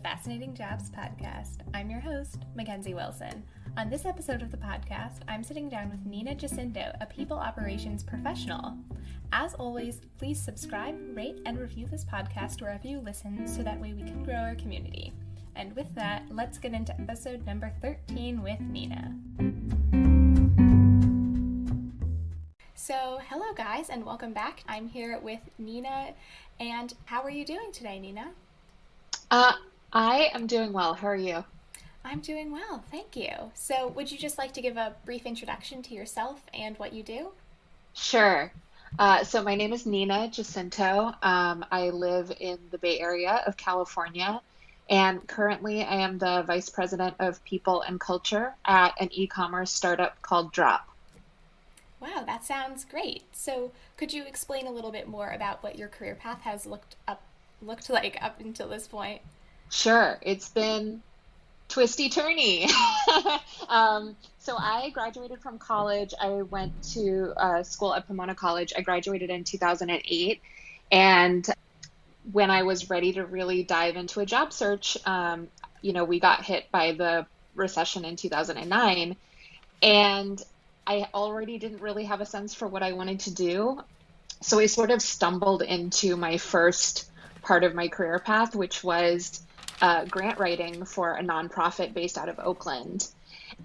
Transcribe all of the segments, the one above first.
Fascinating Jobs podcast. I'm your host, Mackenzie Wilson. On this episode of the podcast, I'm sitting down with Nina Jacinto, a people operations professional. As always, please subscribe, rate, and review this podcast wherever you listen so that way we can grow our community. And with that, let's get into episode number 13 with Nina. So, hello guys, and welcome back. I'm here with Nina, and how are you doing today, Nina? I am doing well. How are you? I'm doing well, thank you. So, would you just like to give a brief introduction to yourself and what you do? Sure. So my name is Nina Jacinto. I live in the Bay Area of California, and currently I am the Vice President of People and Culture at an e-commerce startup called Drop. Wow, that sounds great. So, could you explain a little bit more about what your career path has looked like up until this point? Sure. It's been twisty-turny. So I graduated from college. I went to school at Pomona College. I graduated in 2008. And when I was ready to really dive into a job search, we got hit by the recession in 2009. And I already didn't really have a sense for what I wanted to do. So I sort of stumbled into my first part of my career path, which was grant writing for a nonprofit based out of Oakland.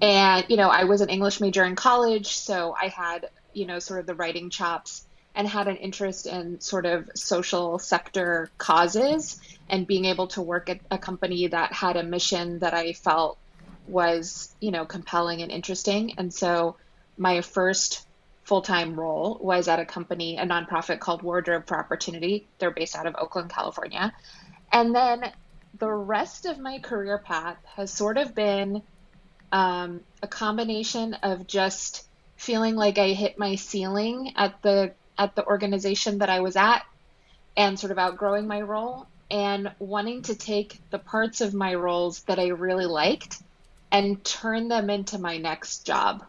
And, I was an English major in college, so I had, sort of the writing chops and had an interest in sort of social sector causes and being able to work at a company that had a mission that I felt was, compelling and interesting. And so my first full-time role was at a company, a nonprofit called Wardrobe for Opportunity. They're based out of Oakland, California. And then the rest of my career path has sort of been a combination of just feeling like I hit my ceiling at the organization that I was at and sort of outgrowing my role and wanting to take the parts of my roles that I really liked and turn them into my next job.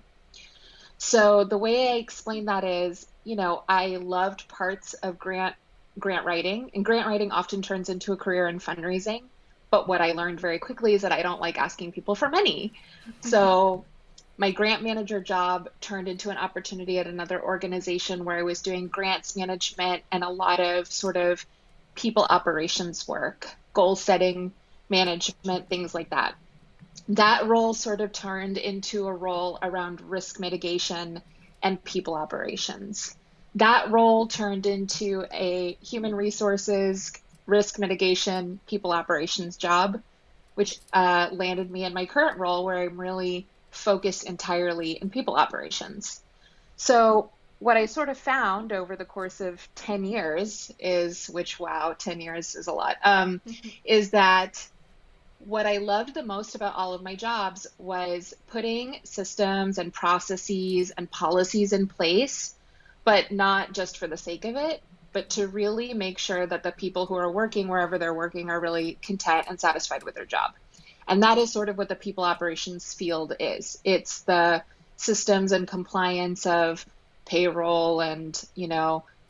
So the way I explain that is, I loved parts of grant writing, and grant writing often turns into a career in fundraising. But what I learned very quickly is that I don't like asking people for money. So my grant manager job turned into an opportunity at another organization where I was doing grants management and a lot of sort of people operations work, goal setting, management, things like that. That role sort of turned into a role around risk mitigation and people operations. That role turned into a human resources, risk mitigation, people operations job, which landed me in my current role where I'm really focused entirely in people operations. So what I sort of found over the course of 10 years is, 10 years is a lot, is that what I loved the most about all of my jobs was putting systems and processes and policies in place, but not just for the sake of it, but to really make sure that the people who are working wherever they're working are really content and satisfied with their job. And that is sort of what the people operations field is. It's the systems and compliance of payroll and,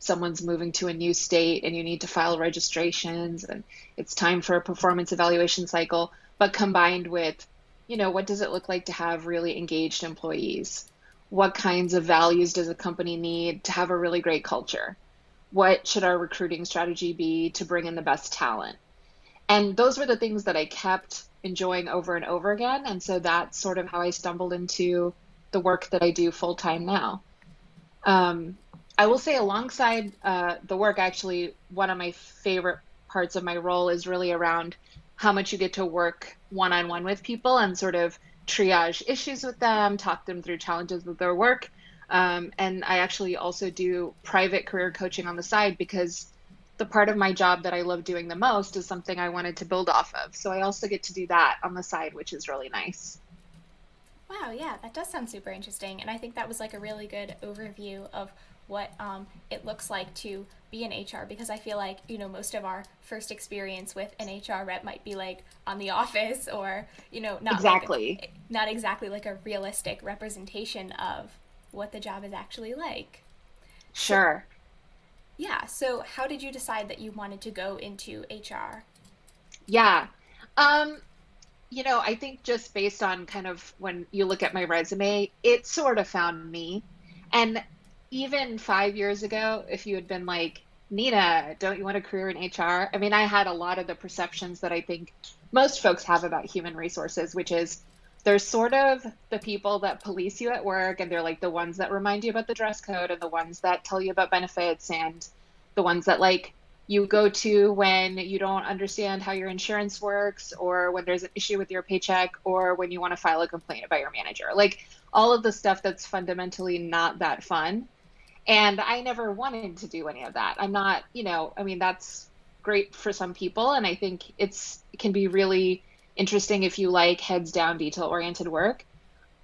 someone's moving to a new state and you need to file registrations and it's time for a performance evaluation cycle, but combined with, what does it look like to have really engaged employees? What kinds of values does a company need to have a really great culture? What should our recruiting strategy be to bring in the best talent? And those were the things that I kept enjoying over and over again. And so that's sort of how I stumbled into the work that I do full time now. I will say alongside the work, actually, one of my favorite parts of my role is really around how much you get to work one-on-one with people and sort of triage issues with them, talk them through challenges with their work. And I actually also do private career coaching on the side because the part of my job that I love doing the most is something I wanted to build off of. So I also get to do that on the side, which is really nice. Wow, yeah, that does sound super interesting. And I think that was like a really good overview of what it looks like to be an HR, because I feel like, most of our first experience with an HR rep might be like on The Office or, not exactly not exactly like a realistic representation of what the job is actually like. Sure. Yeah. So how did you decide that you wanted to go into HR? Yeah. Um, I think just based on kind of when you look at my resume, it sort of found me. And even 5 years ago, if you had been like, Nina, don't you want a career in HR? I mean, I had a lot of the perceptions that I think most folks have about human resources, which is there's sort of the people that police you at work, and they're like the ones that remind you about the dress code, and the ones that tell you about benefits, and the ones that like you go to when you don't understand how your insurance works, or when there's an issue with your paycheck, or when you want to file a complaint about your manager. Like all of the stuff that's fundamentally not that fun. And I never wanted to do any of that. I'm not, I mean, that's great for some people. And I think it can be really interesting if you like heads down, detail oriented work.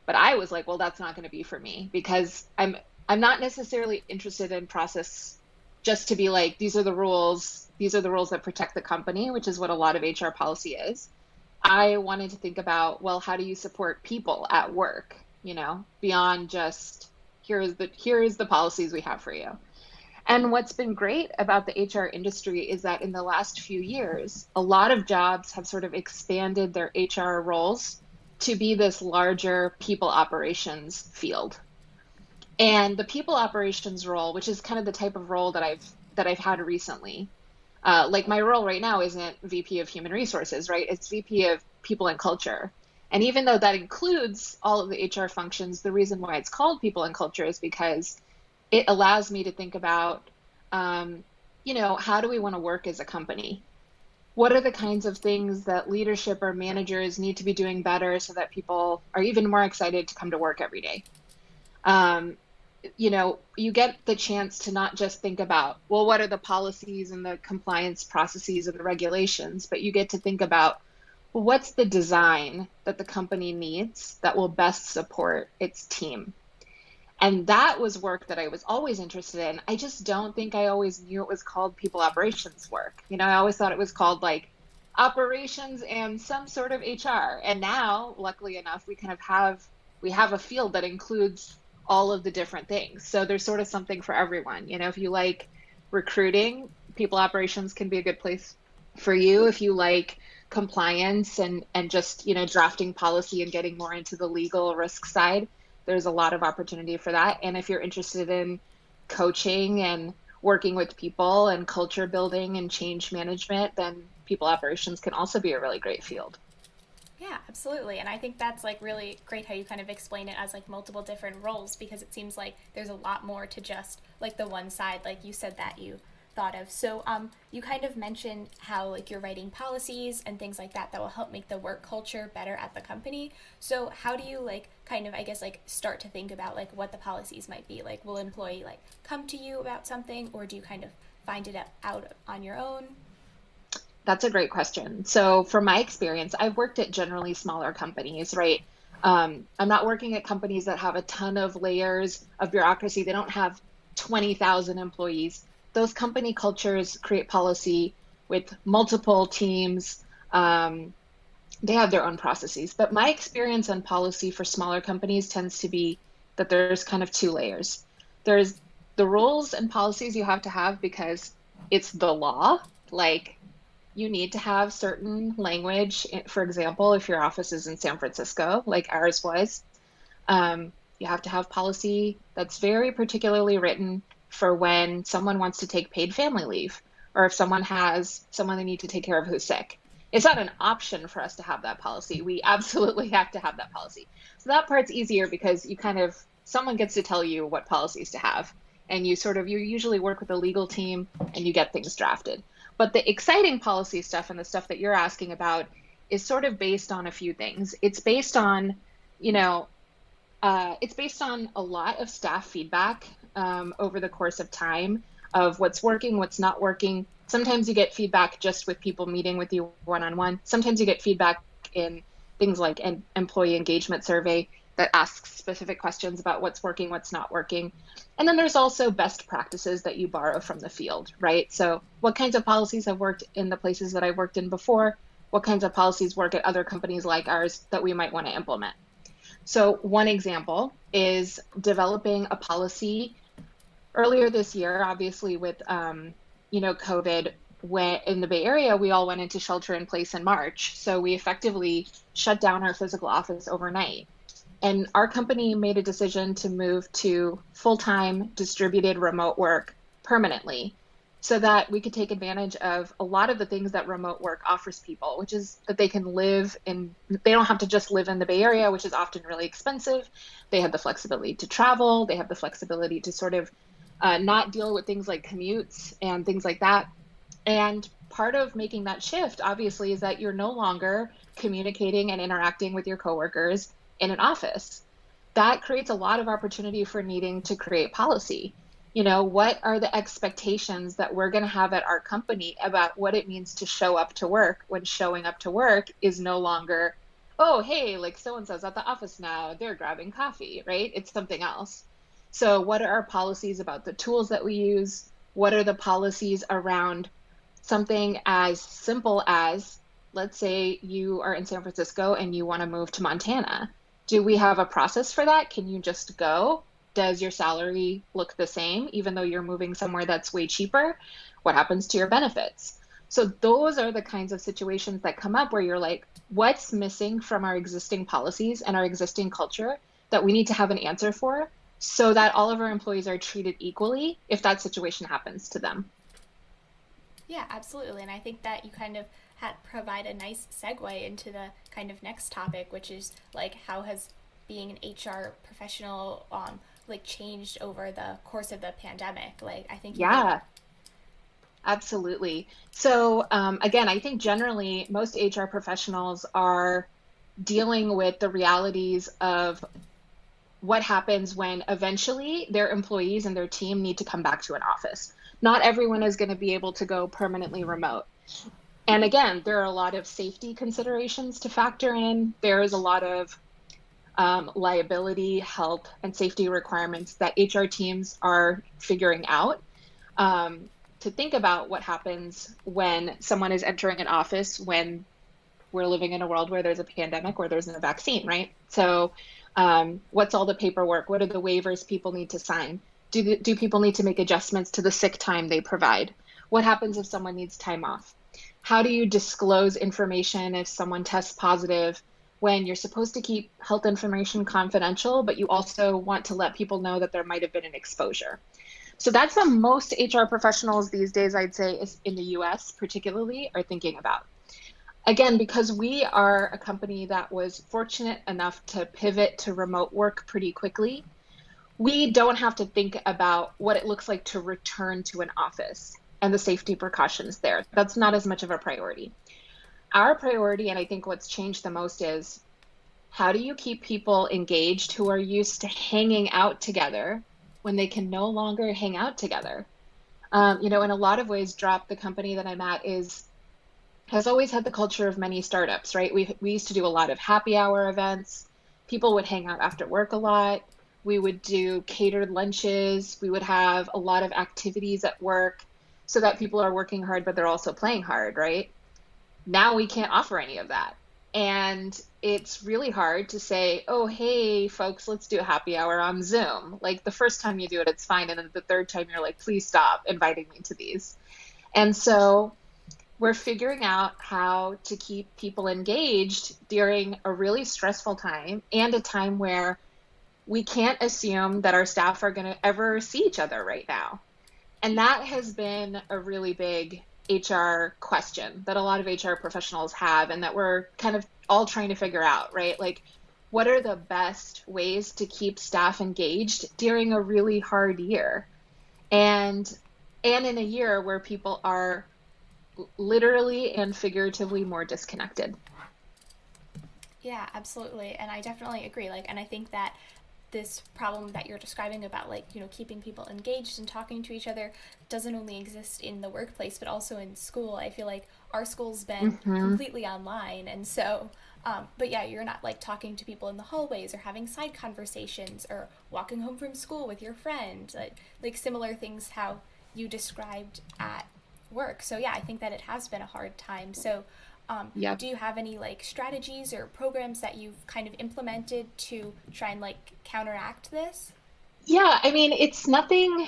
But I was like, well, that's not going to be for me because I'm not necessarily interested in process just to be like, these are the rules. These are the rules that protect the company, which is what a lot of HR policy is. I wanted to think about, well, how do you support people at work, beyond just here is the policies we have for you. And what's been great about the HR industry is that in the last few years, a lot of jobs have sort of expanded their HR roles to be this larger people operations field. And the people operations role, which is kind of the type of role that I've had recently, like my role right now isn't VP of Human Resources, right? It's VP of People and Culture. And even though that includes all of the HR functions, the reason why it's called People and Culture is because it allows me to think about, how do we want to work as a company? What are the kinds of things that leadership or managers need to be doing better so that people are even more excited to come to work every day? You get the chance to not just think about, well, what are the policies and the compliance processes and the regulations, but you get to think about, well, what's the design that the company needs that will best support its team? And that was work that I was always interested in. I just don't think I always knew it was called people operations work. I always thought it was called like operations and some sort of HR. And now, luckily enough, we have a field that includes all of the different things. So there's sort of something for everyone. If you like recruiting, people operations can be a good place for you. If you like compliance and just, drafting policy and getting more into the legal risk side, there's a lot of opportunity for that. And if you're interested in coaching and working with people and culture building and change management, then people operations can also be a really great field. Yeah, absolutely. And I think that's like really great how you kind of explain it as like multiple different roles, because it seems like there's a lot more to just like the one side, like you said, that you thought of. So you kind of mentioned how like you're writing policies and things like that will help make the work culture better at the company. So how do you like kind of, I guess, like start to think about like what the policies might be? Like, will employee like come to you about something, or do you kind of find it out on your own? That's a great question. So from my experience, I've worked at generally smaller companies, right? I'm not working at companies that have a ton of layers of bureaucracy. They don't have 20,000 employees. Those company cultures create policy with multiple teams. They have their own processes. But my experience on policy for smaller companies tends to be that there's kind of two layers. There's the rules and policies you have to have because it's the law. Like, you need to have certain language. For example, if your office is in San Francisco, like ours was, you have to have policy that's very particularly written for when someone wants to take paid family leave, or if someone has someone they need to take care of who's sick. It's not an option for us to have that policy. We absolutely have to have that policy. So that part's easier because someone gets to tell you what policies to have. And you usually work with a legal team and you get things drafted. But the exciting policy stuff and the stuff that you're asking about is sort of based on a few things. It's based on, it's based on a lot of staff feedback over the course of time of what's working, what's not working. Sometimes you get feedback just with people meeting with you one-on-one. Sometimes you get feedback in things like an employee engagement survey that asks specific questions about what's working, what's not working. And then there's also best practices that you borrow from the field, right? So what kinds of policies have worked in the places that I worked in before? What kinds of policies work at other companies like ours that we might want to implement? So one example is developing a policy earlier this year, obviously with, COVID, when in the Bay Area, we all went into shelter in place in March. So we effectively shut down our physical office overnight. And our company made a decision to move to full-time distributed remote work permanently so that we could take advantage of a lot of the things that remote work offers people, which is that they can they don't have to just live in the Bay Area, which is often really expensive. They have the flexibility to travel. They have the flexibility to sort of not deal with things like commutes and things like that. And part of making that shift, obviously, is that you're no longer communicating and interacting with your coworkers in an office. That creates a lot of opportunity for needing to create policy. What are the expectations that we're going to have at our company about what it means to show up to work when showing up to work is no longer, oh, hey, like so-and-so's at the office now, they're grabbing coffee, right? It's something else. So what are our policies about the tools that we use? What are the policies around something as simple as, let's say you are in San Francisco and you want to move to Montana. Do we have a process for that? Can you just go? Does your salary look the same, even though you're moving somewhere that's way cheaper? What happens to your benefits? So those are the kinds of situations that come up where you're like, what's missing from our existing policies and our existing culture that we need to have an answer for so that all of our employees are treated equally if that situation happens to them? Yeah, absolutely. And I think that you kind of provide a nice segue into the kind of next topic, which is like, how has being an HR professional like changed over the course of the pandemic? Like, I think Yeah, absolutely. So again, I think generally most HR professionals are dealing with the realities of what happens when eventually their employees and their team need to come back to an office. Not everyone is going to be able to go permanently remote. And again, there are a lot of safety considerations to factor in. There is a lot of liability, health, and safety requirements that HR teams are figuring out to think about what happens when someone is entering an office when we're living in a world where there's a pandemic, where there's no vaccine, right? So what's all the paperwork? What are the waivers people need to sign? Do people need to make adjustments to the sick time they provide? What happens if someone needs time off? How do you disclose information if someone tests positive when you're supposed to keep health information confidential, but you also want to let people know that there might have been an exposure? So that's what most HR professionals these days, I'd say, is in the US particularly, are thinking about. Again, because we are a company that was fortunate enough to pivot to remote work pretty quickly, we don't have to think about what it looks like to return to an office and the safety precautions there. That's not as much of a priority. Our priority, and I think what's changed the most, is how do you keep people engaged who are used to hanging out together when they can no longer hang out together? In a lot of ways, Drop, the company that I'm at, has always had the culture of many startups, right? We used to do a lot of happy hour events. People would hang out after work a lot. We would do catered lunches. We would have a lot of activities at work so that people are working hard, but they're also playing hard, right? Now we can't offer any of that. And it's really hard to say, oh, hey, folks, let's do a happy hour on Zoom. Like the first time you do it, it's fine. And then the third time you're like, please stop inviting me to these. And so we're figuring out how to keep people engaged during a really stressful time and a time where we can't assume that our staff are going to ever see each other right now. And that has been a really big HR question that a lot of HR professionals have, and that we're kind of all trying to figure out, right? Like, what are the best ways to keep staff engaged during a really hard year? And in a year where people are literally and figuratively more disconnected. Yeah, absolutely. And I definitely agree. And I think that this problem that you're describing about keeping people engaged and talking to each other doesn't only exist in the workplace, but also in school. I feel like our school's been completely online. And so, but yeah, you're not talking to people in the hallways or having side conversations or walking home from school with your friend, like similar things how you described at work. So yeah, I think that it has been a hard time. So do you have any strategies or programs that you've kind of implemented to try and counteract this? Yeah, I mean, it's nothing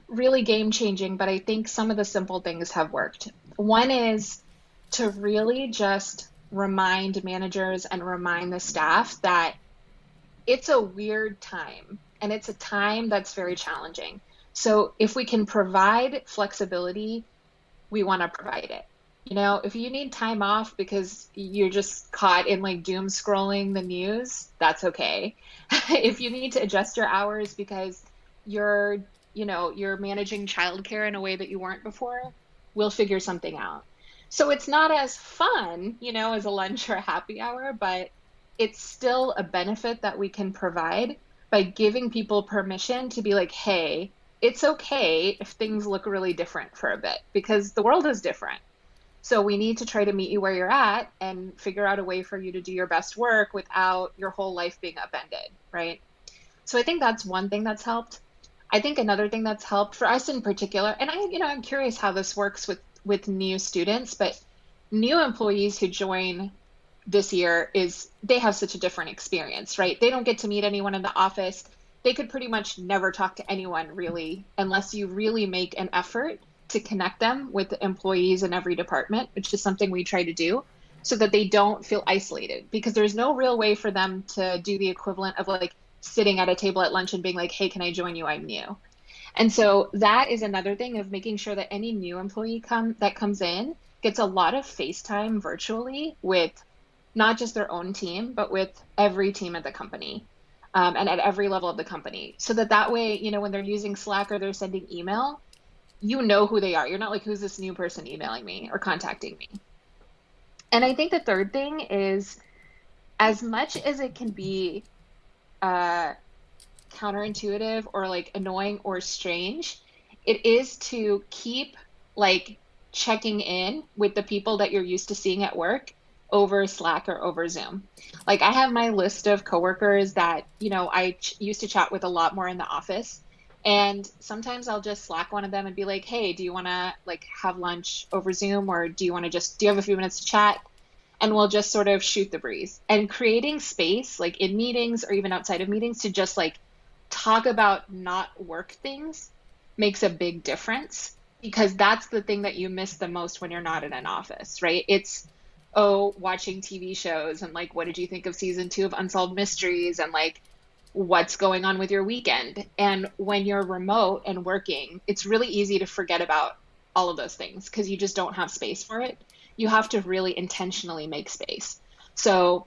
really game changing, but I think some of the simple things have worked. One is to really just remind managers and remind the staff that it's a weird time and it's a time that's very challenging. So if we can provide flexibility, we want to provide it. If you need time off because you're just caught in like doom scrolling the news, that's okay. If you need to adjust your hours because you're managing childcare in a way that you weren't before, we'll figure something out. So it's not as fun, as a lunch or a happy hour, but it's still a benefit that we can provide by giving people permission to be like, hey, it's okay if things look really different for a bit because the world is different. So we need to try to meet you where you're at and figure out a way for you to do your best work without your whole life being upended, right? So I think that's one thing that's helped. I think another thing that's helped for us in particular, and I'm curious how this works with new students, but new employees who join this year they have such a different experience, right? They don't get to meet anyone in the office. They could pretty much never talk to anyone really, unless you really make an effort to connect them with the employees in every department, which is something we try to do so that they don't feel isolated, because there's no real way for them to do the equivalent of like sitting at a table at lunch and being like, hey, can I join you? I'm new. And so that is another thing of making sure that any new employee that comes in gets a lot of face time virtually with not just their own team, but with every team at the company, and at every level of the company. So that way, when they're using Slack or they're sending email, you know who they are. You're not like, who's this new person emailing me or contacting me? And I think the third thing is, as much as it can be counterintuitive or like annoying or strange, it is to keep like checking in with the people that you're used to seeing at work over Slack or over Zoom. Like I have my list of coworkers that, I used to chat with a lot more in the office. And sometimes I'll just Slack one of them and be like, hey, do you want to like have lunch over Zoom, or do you have a few minutes to chat? And we'll just sort of shoot the breeze. And creating space like in meetings or even outside of meetings to just like talk about not work things makes a big difference, because that's the thing that you miss the most when you're not in an office, right? It's, watching TV shows and like, what did you think of season 2 of Unsolved Mysteries, and like, what's going on with your weekend? And when you're remote and working, it's really easy to forget about all of those things because you just don't have space for it. You have to really intentionally make space. So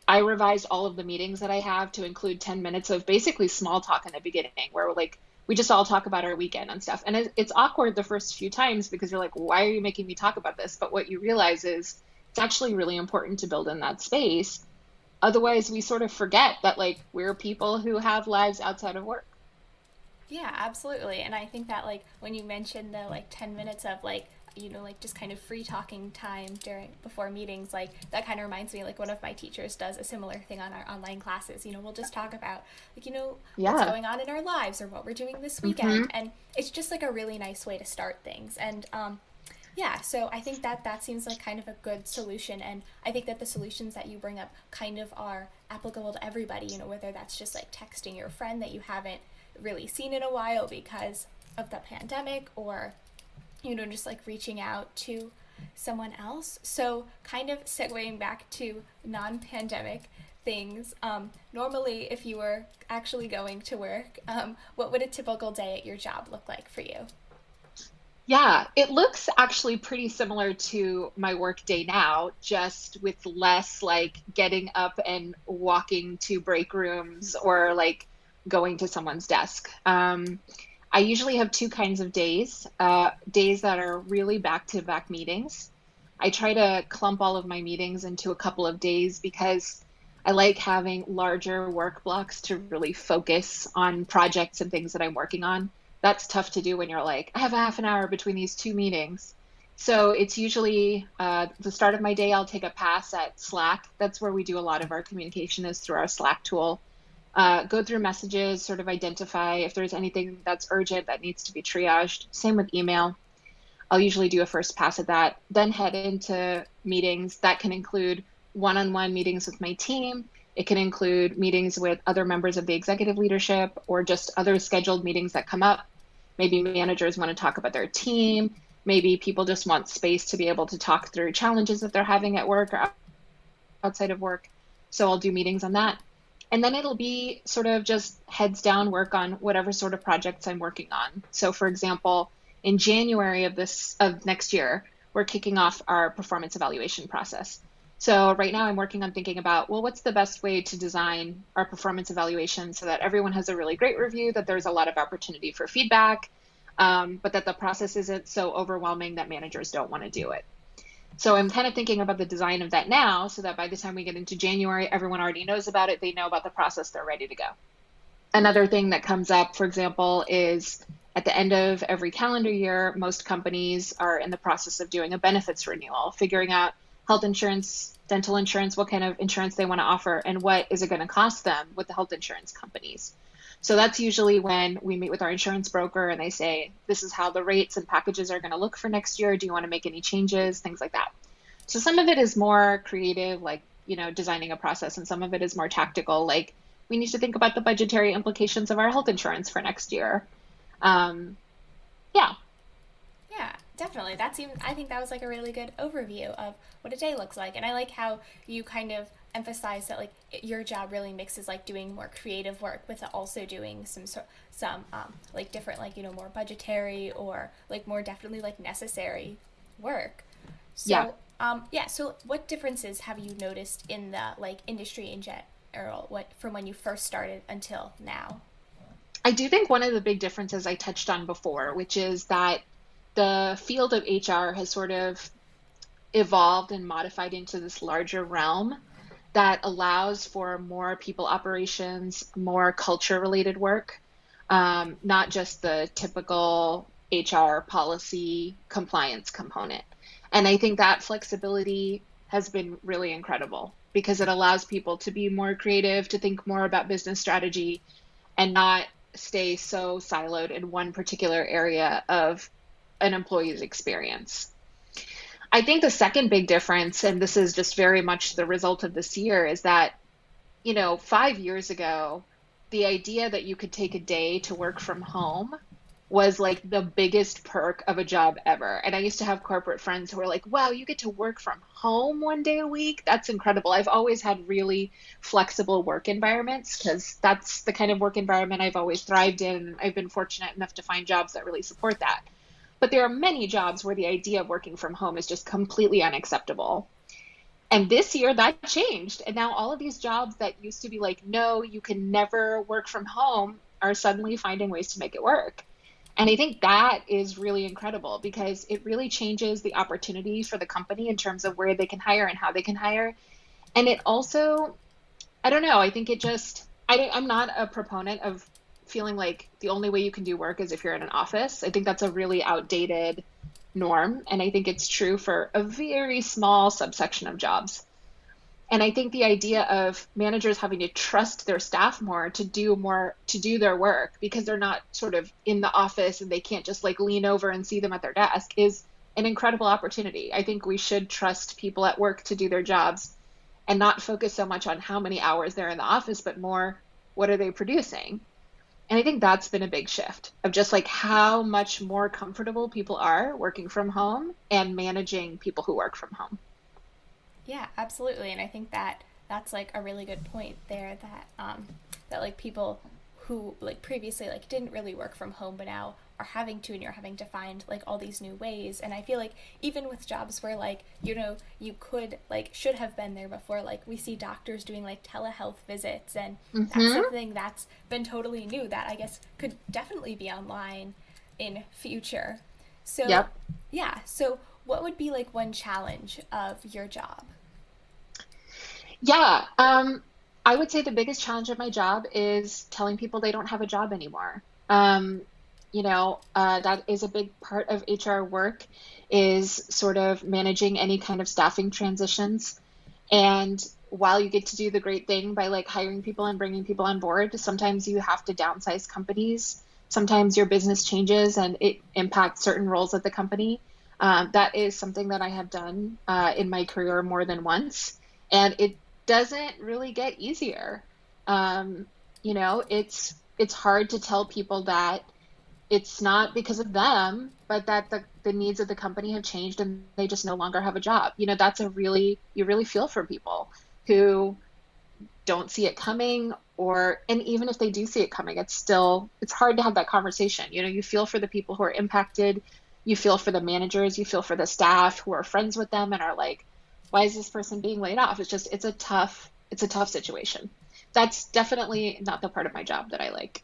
I revised all of the meetings that I have to include 10 minutes of basically small talk in the beginning, where we just all talk about our weekend and stuff. And it's awkward the first few times because you're like, why are you making me talk about this? But what you realize is it's actually really important to build in that space. Otherwise, we sort of forget that like we're people who have lives outside of work. Yeah, absolutely. And I think that like when you mentioned the like 10 minutes of like, like just kind of free talking time before meetings, like that kind of reminds me, like one of my teachers does a similar thing on our online classes. We'll just talk about like, what's going on in our lives or what we're doing this weekend. And it's just like a really nice way to start things. And yeah, so I think that seems like kind of a good solution, and I think that the solutions that you bring up kind of are applicable to everybody, whether that's just like texting your friend that you haven't really seen in a while because of the pandemic, or, just like reaching out to someone else. So kind of segueing back to non-pandemic things, normally if you were actually going to work, what would a typical day at your job look like for you? Yeah, it looks actually pretty similar to my work day now, just with less like getting up and walking to break rooms or like going to someone's desk. I usually have two kinds of days, days that are really back-to-back meetings. I try to clump all of my meetings into a couple of days because I like having larger work blocks to really focus on projects and things that I'm working on. That's tough to do when you're like, I have a half an hour between these two meetings. So it's usually the start of my day, I'll take a pass at Slack. That's where we do a lot of our communication, is through our Slack tool. Go through messages, sort of identify if there's anything that's urgent that needs to be triaged. Same with email. I'll usually do a first pass at that, then head into meetings. That can include one-on-one meetings with my team. It can include meetings with other members of the executive leadership, or just other scheduled meetings that come up. Maybe managers want to talk about their team. Maybe people just want space to be able to talk through challenges that they're having at work or outside of work. So I'll do meetings on that. And then it'll be sort of just heads down work on whatever sort of projects I'm working on. So for example, in January of next year, we're kicking off our performance evaluation process. So right now I'm working on thinking about, well, what's the best way to design our performance evaluation so that everyone has a really great review, that there's a lot of opportunity for feedback, but that the process isn't so overwhelming that managers don't want to do it. So I'm kind of thinking about the design of that now so that by the time we get into January, everyone already knows about it. They know about the process. They're ready to go. Another thing that comes up, for example, is at the end of every calendar year, most companies are in the process of doing a benefits renewal, figuring out health insurance, dental insurance, what kind of insurance they want to offer, and what is it going to cost them with the health insurance companies. So that's usually when we meet with our insurance broker and they say, this is how the rates and packages are going to look for next year. Do you want to make any changes? Things like that. So some of it is more creative, like, designing a process, and some of it is more tactical, like we need to think about the budgetary implications of our health insurance for next year. Yeah. Yeah, definitely. I think that was like a really good overview of what a day looks like. And I like how you kind of emphasize that like your job really mixes like doing more creative work with also doing some like different, like, more budgetary or like more definitely like necessary work. So so what differences have you noticed in the like industry in general, from when you first started until now? I do think one of the big differences I touched on before, which is that the field of HR has sort of evolved and modified into this larger realm that allows for more people operations, more culture related work, not just the typical HR policy compliance component. And I think that flexibility has been really incredible because it allows people to be more creative, to think more about business strategy, and not stay so siloed in one particular area of an employee's experience. I think the second big difference, and this is just very much the result of this year, is that, 5 years ago, the idea that you could take a day to work from home was like the biggest perk of a job ever. And I used to have corporate friends who were like, wow, you get to work from home one day a week? That's incredible. I've always had really flexible work environments because that's the kind of work environment I've always thrived in. I've been fortunate enough to find jobs that really support that. But there are many jobs where the idea of working from home is just completely unacceptable. And this year that changed. And now all of these jobs that used to be like, no, you can never work from home, are suddenly finding ways to make it work. And I think that is really incredible because it really changes the opportunity for the company in terms of where they can hire and how they can hire. And it also, I don't know, I think it just, I'm not a proponent of feeling like the only way you can do work is if you're in an office. I think that's a really outdated norm. And I think it's true for a very small subsection of jobs. And I think the idea of managers having to trust their staff more to do their work because they're not sort of in the office and they can't just like lean over and see them at their desk is an incredible opportunity. I think we should trust people at work to do their jobs and not focus so much on how many hours they're in the office, but more what are they producing? And I think that's been a big shift of just like how much more comfortable people are working from home and managing people who work from home. Yeah, absolutely. And I think that that's like a really good point there that like people who like previously like didn't really work from home but now are having to, and you're having to find like all these new ways. And I feel like even with jobs where like, you could like should have been there before, like we see doctors doing like telehealth visits, and that's something that's been totally new that I guess could definitely be online in future. So yeah, so what would be like one challenge of your job? Yeah, I would say the biggest challenge of my job is telling people they don't have a job anymore. That is a big part of HR work, is sort of managing any kind of staffing transitions. And while you get to do the great thing by like hiring people and bringing people on board, sometimes you have to downsize companies. Sometimes your business changes and it impacts certain roles at the company. That is something that I have done in my career more than once, and it doesn't really get easier. It's hard to tell people that it's not because of them, but that the needs of the company have changed and they just no longer have a job. That's you really feel for people who don't see it coming, and even if they do see it coming, it's hard to have that conversation. You feel for the people who are impacted, you feel for the managers, you feel for the staff who are friends with them and are like, why is this person being laid off? It's a tough situation. That's definitely not the part of my job that I like.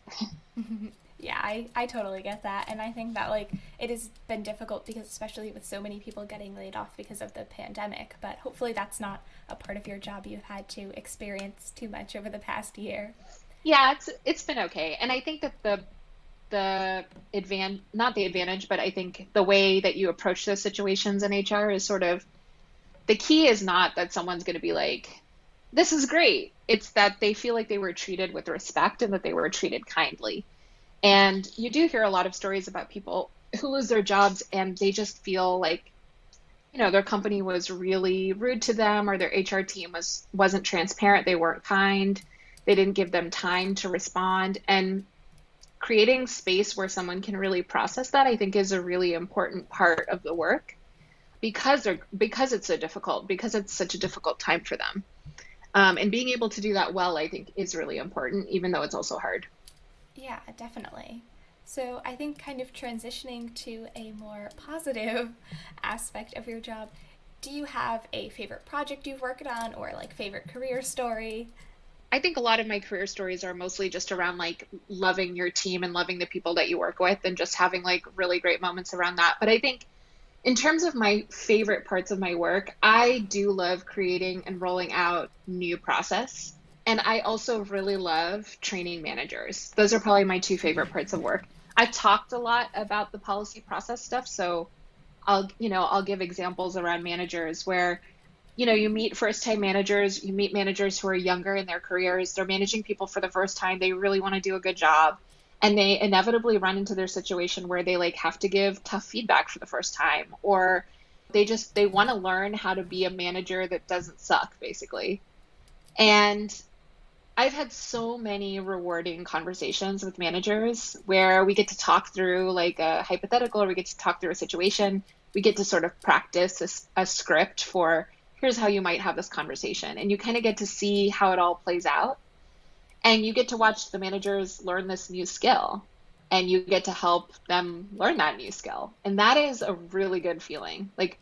Yeah, I totally get that. And I think that like it has been difficult because especially with so many people getting laid off because of the pandemic, but hopefully that's not a part of your job you've had to experience too much over the past year. Yeah, it's been okay. And I think that not the advantage, but I think the way that you approach those situations in HR is sort of, the key is not that someone's going to be like, this is great. It's that they feel like they were treated with respect and that they were treated kindly. And you do hear a lot of stories about people who lose their jobs and they just feel like, their company was really rude to them, or their HR team wasn't transparent. They weren't kind. They didn't give them time to respond. And creating space where someone can really process that, I think, is a really important part of the work because it's so difficult, because it's such a difficult time for them. And being able to do that well, I think, is really important, even though it's also hard. Yeah, definitely. So I think kind of transitioning to a more positive aspect of your job, do you have a favorite project you've worked on or like favorite career story? I think a lot of my career stories are mostly just around like loving your team and loving the people that you work with and just having like really great moments around that. But I think in terms of my favorite parts of my work, I do love creating and rolling out new process. And I also really love training managers. Those are probably my two favorite parts of work. I've talked a lot about the policy process stuff, so I'll give examples around managers where, you meet first-time managers, you meet managers who are younger in their careers, they're managing people for the first time, they really want to do a good job, and they inevitably run into their situation where they like have to give tough feedback for the first time, or they want to learn how to be a manager that doesn't suck, basically. And I've had so many rewarding conversations with managers where we get to talk through like a hypothetical, or we get to talk through a situation. We get to sort of practice a script for, here's how you might have this conversation. And you kind of get to see how it all plays out. And you get to watch the managers learn this new skill. And you get to help them learn that new skill. And that is a really good feeling. Like,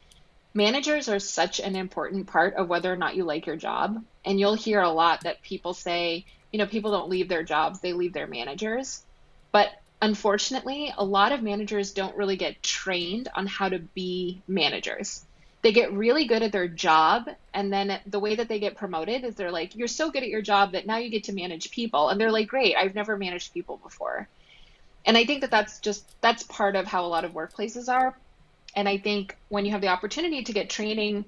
managers are such an important part of whether or not you like your job. And you'll hear a lot that people say, people don't leave their jobs, they leave their managers. But unfortunately, a lot of managers don't really get trained on how to be managers. They get really good at their job. And then the way that they get promoted is they're like, you're so good at your job that now you get to manage people. And they're like, great, I've never managed people before. And I think that that's part of how a lot of workplaces are. And I think when you have the opportunity to get training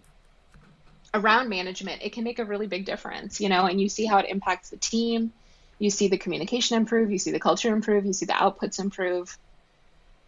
around management, it can make a really big difference, and you see how it impacts the team. You see the communication improve, you see the culture improve, you see the outputs improve.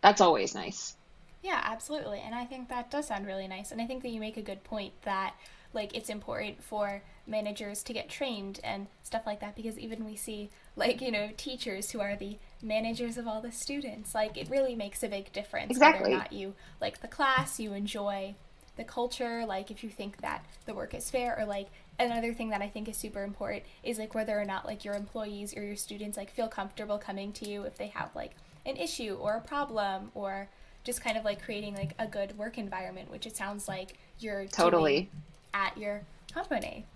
That's always nice. Yeah, absolutely. And I think that does sound really nice. And I think that you make a good point that like it's important for managers to get trained and stuff like that, because even we see like, teachers who are the managers of all the students, like it really makes a big difference. Exactly. Whether or not you like the class, you enjoy the culture, like if you think that the work is fair, or like another thing that I think is super important is like whether or not like your employees or your students like feel comfortable coming to you if they have like an issue or a problem, or just kind of like creating like a good work environment, which it sounds like you're totally doing at your company.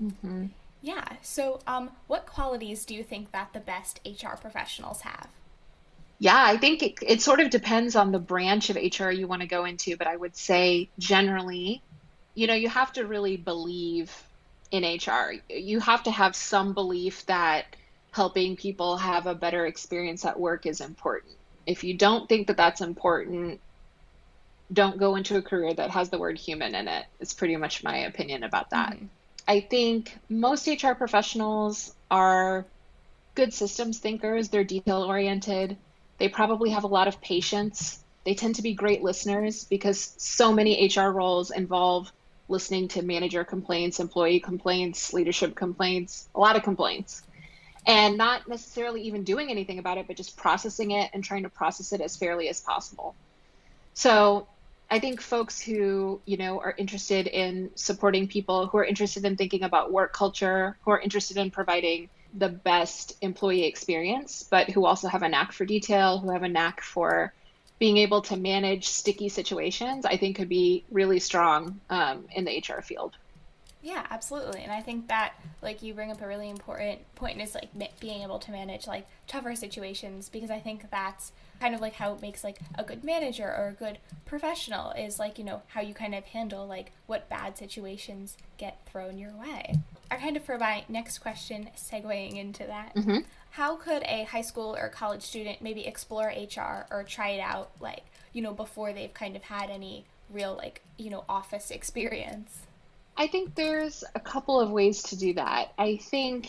Mm-hmm. Yeah. So what qualities do you think that the best HR professionals have? Yeah, I think it sort of depends on the branch of HR you want to go into, but I would say generally, you have to really believe in HR. You have to have some belief that helping people have a better experience at work is important. If you don't think that that's important, don't go into a career that has the word human in it. It's pretty much my opinion about that. Mm-hmm. I think most HR professionals are good systems thinkers. They're detail oriented. They probably have a lot of patience. They tend to be great listeners because so many HR roles involve listening to manager complaints, employee complaints, leadership complaints, a lot of complaints. and not necessarily even doing anything about it, but just processing it and trying to process it as fairly as possible. So I think folks who, are interested in supporting people, who are interested in thinking about work culture, who are interested in providing the best employee experience, but who also have a knack for detail, who have a knack for being able to manage sticky situations, I think could be really strong in the HR field. Yeah, absolutely. And I think that, like, you bring up a really important point is, like, being able to manage, like, tougher situations, because I think that's kind of, like, how it makes, like, a good manager or a good professional is, like, how you kind of handle, like, what bad situations get thrown your way. I kind of, for my next question, segueing into that, how could a high school or college student maybe explore HR or try it out, like, before they've kind of had any real, like, office experience? I think there's a couple of ways to do that. I think,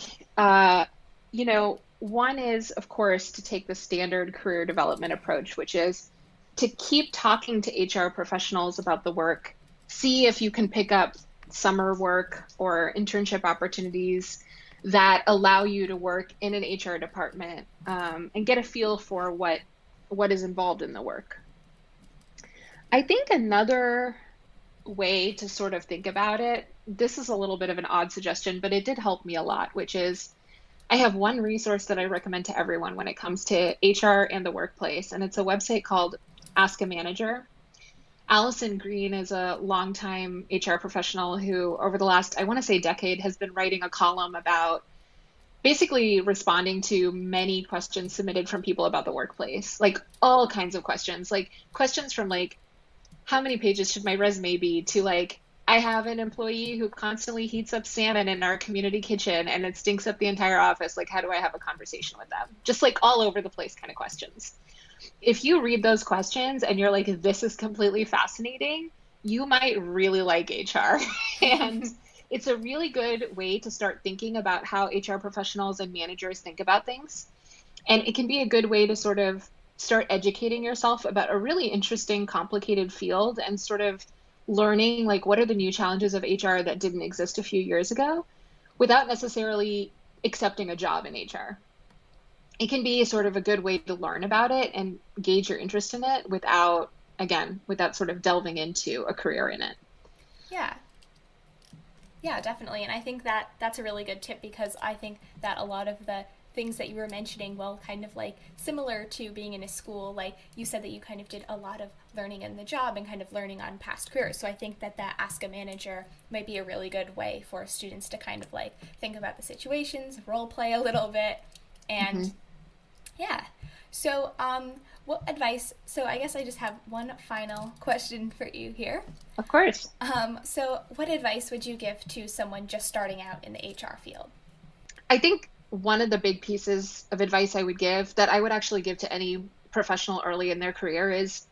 one is, of course, to take the standard career development approach, which is to keep talking to HR professionals about the work, see if you can pick up summer work or internship opportunities that allow you to work in an HR department, and get a feel for what is involved in the work. I think another way to sort of think about it, this is a little bit of an odd suggestion, but it did help me a lot, which is I have one resource that I recommend to everyone when it comes to HR and the workplace, and it's a website called Ask a Manager. Allison Green is a longtime HR professional who, over the last, I want to say, decade, has been writing a column about basically responding to many questions submitted from people about the workplace, like all kinds of questions, like questions from like, how many pages should my resume be, to like, I have an employee who constantly heats up salmon in our community kitchen and it stinks up the entire office. Like, how do I have a conversation with them? Just like all over the place kind of questions. If you read those questions and you're like, this is completely fascinating, you might really like HR. And it's a really good way to start thinking about how HR professionals and managers think about things. And it can be a good way to sort of start educating yourself about a really interesting, complicated field and sort of learning, like, what are the new challenges of HR that didn't exist a few years ago without necessarily accepting a job in HR. It can be sort of a good way to learn about it and gauge your interest in it without sort of delving into a career in it. Yeah. Yeah, definitely. And I think that that's a really good tip, because I think that a lot of the things that you were mentioning, well, kind of like similar to being in a school, like you said that you kind of did a lot of learning in the job and kind of learning on past careers. So I think that Ask a Manager might be a really good way for students to kind of like think about the situations, role play a little bit, and yeah. So what advice, so I guess I just have one final question for you here. Of course. So what advice would you give to someone just starting out in the HR field? I think one of the big pieces of advice I would give, that I would actually give to any professional early in their career, is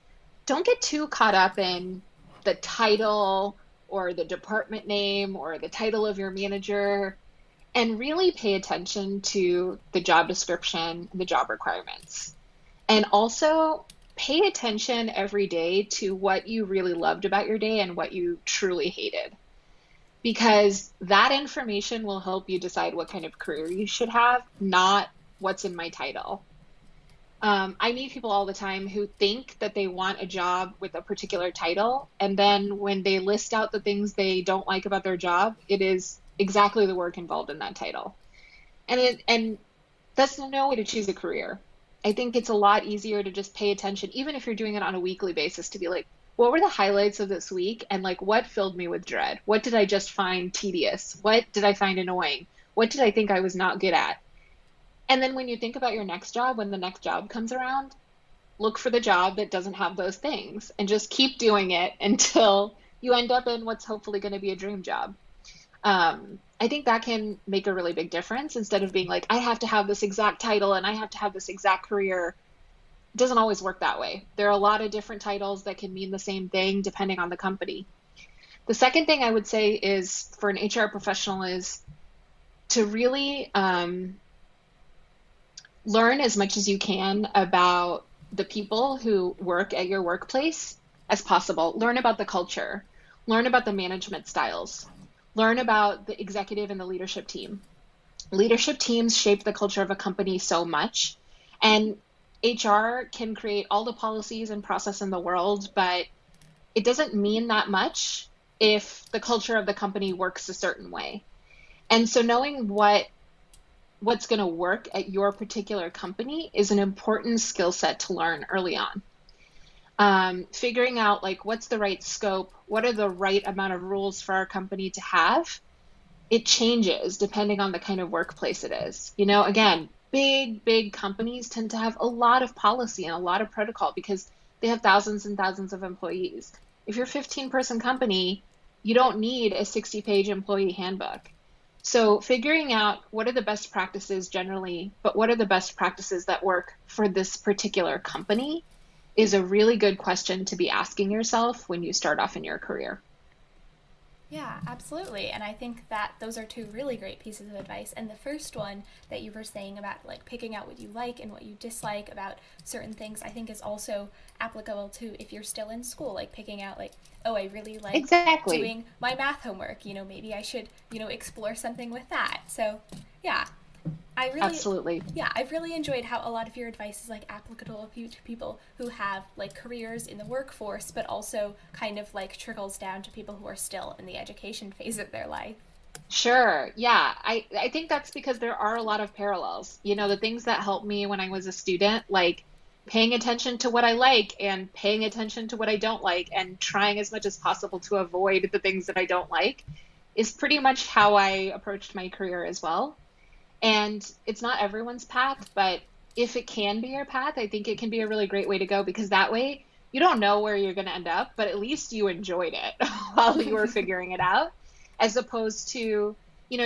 don't get too caught up in the title or the department name or the title of your manager, and really pay attention to the job description and the job requirements. And also pay attention every day to what you really loved about your day and what you truly hated, because that information will help you decide what kind of career you should have, not what's in my title. I meet people all the time who think that they want a job with a particular title, and then when they list out the things they don't like about their job, it is exactly the work involved in that title. And that's no way to choose a career. I think it's a lot easier to just pay attention, even if you're doing it on a weekly basis, to be like, what were the highlights of this week? And like, what filled me with dread? What did I just find tedious? What did I find annoying? What did I think I was not good at? And then when you think about your next job, when the next job comes around, look for the job that doesn't have those things and just keep doing it until you end up in what's hopefully going to be a dream job. I think that can make a really big difference, instead of being like, I have to have this exact title and I have to have this exact career. It doesn't always work that way. There are a lot of different titles that can mean the same thing depending on the company. The second thing I would say is, for an HR professional, is to really learn as much as you can about the people who work at your workplace as possible. Learn about the culture, learn about the management styles, learn about the executive and the leadership team. leadership teams shape the culture of a company so much. And HR can create all the policies and process in the world, but it doesn't mean that much if the culture of the company works a certain way. And so knowing what's going to work at your particular company is an important skill set to learn early on. Figuring out like what's the right scope, what are the right amount of rules for our company to have, it changes depending on the kind of workplace it is. Again, big companies tend to have a lot of policy and a lot of protocol because they have thousands and thousands of employees. If you're a 15-person company, you don't need a 60-page employee handbook. So figuring out what are the best practices generally, but what are the best practices that work for this particular company is a really good question to be asking yourself when you start off in your career. Yeah, absolutely. And I think that those are two really great pieces of advice. And the first one that you were saying about like picking out what you like and what you dislike about certain things, I think is also applicable to if you're still in school, like picking out like, oh, I really like doing my math homework. Maybe I should, explore something with that. So yeah, Absolutely. Yeah, I've really enjoyed how a lot of your advice is like applicable to people who have like careers in the workforce, but also kind of like trickles down to people who are still in the education phase of their life. Sure. Yeah. I think that's because there are a lot of parallels. The things that helped me when I was a student, like paying attention to what I like and paying attention to what I don't like and trying as much as possible to avoid the things that I don't like is pretty much how I approached my career as well. And it's not everyone's path, but if it can be your path, I think it can be a really great way to go because that way you don't know where you're going to end up, but at least you enjoyed it while you were figuring it out, as opposed to,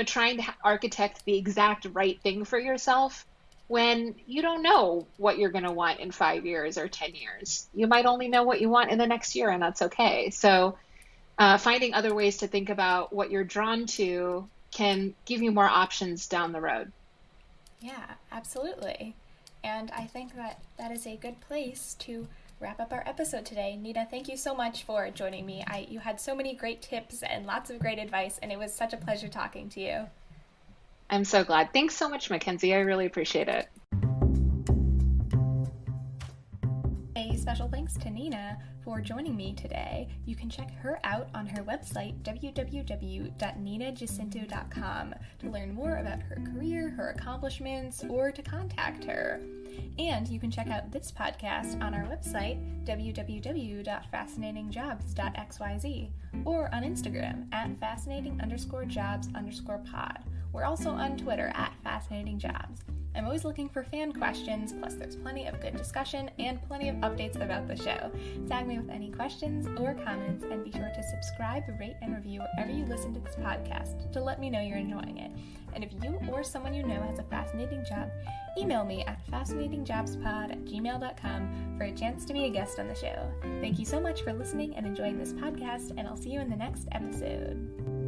trying to architect the exact right thing for yourself when you don't know what you're going to want in 5 years or 10 years. You might only know what you want in the next year, and that's okay. So finding other ways to think about what you're drawn to can give you more options down the road. Yeah, absolutely. And I think that that is a good place to wrap up our episode today. Nina, thank you so much for joining me. You had so many great tips and lots of great advice, and it was such a pleasure talking to you. I'm so glad. Thanks so much, Mackenzie. I really appreciate it. A special thanks to Nina for joining me today. You can check her out on her website, www.ninajacinto.com, to learn more about her career, her accomplishments, or to contact her. And you can check out this podcast on our website, www.fascinatingjobs.xyz, or on Instagram at fascinating_jobs_pod. We're also on Twitter at fascinatingjobs. I'm always looking for fan questions, plus there's plenty of good discussion and plenty of updates about the show. Tag me with any questions or comments, and be sure to subscribe, rate, and review wherever you listen to this podcast to let me know you're enjoying it. And if you or someone you know has a fascinating job, email me at fascinatingjobspod@gmail.com for a chance to be a guest on the show. Thank you so much for listening and enjoying this podcast, and I'll see you in the next episode.